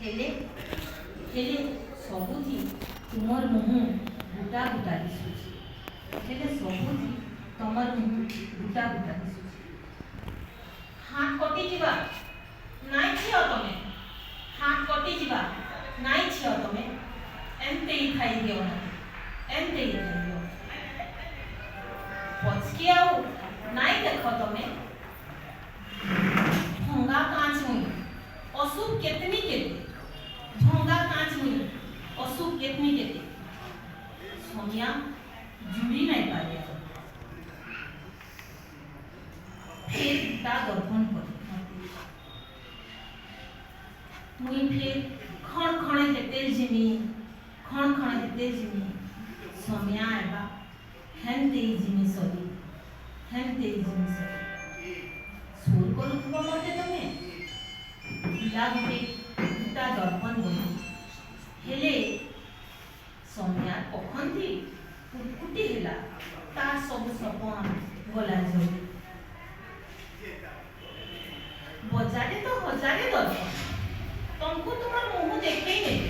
हेले हेले सबुथि तुमर मुहँ गुटा गुटा दिशुछि हेले सबुथि तुमर मुहँ गुटा गुटा दिशुछि हाथ कटि जिबा नाइ छियो तमे हाथ कटि जिबा नाइ छियो तमे एमते ही खाइ दियो ना एमते ही खाइ दियो पचकी आउ नाइ देखो तमे भंगा कांच मुई असुख केतनी केते भंगा कांच मुई असुख केतनी केते सोनिया जुड़ी नहीं पारे फिर ता दर्पण कर मुई फिर खण खणे हेते जिमी खण खणे हेते जिमी सोनिया आबा हेंते जिमी सरी हेंते जिमी सरी सुर करुथबो मते तमे पिला गुटे गुटा दर्पण बनी हेले सोनिया कखंती कुटकुटी हेला तार सब सपन गला जली बजारे तो हजारे दर्पण तुमको तुम्हार मुंह देखे ही नहीं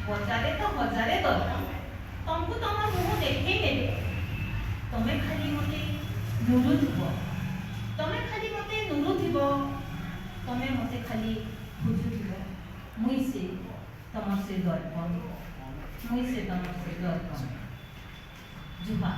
बजारे तो हजारे दर्पण तुमको तुम्हार मुंह देखे ही नहीं तमे खाली मते नुरुथबो तमे खाली मते नुरुथिबो तमे मते खाली खोजुथिबो मुई से तमर से दर्पण मुई से तमर से दर्पण जुबा।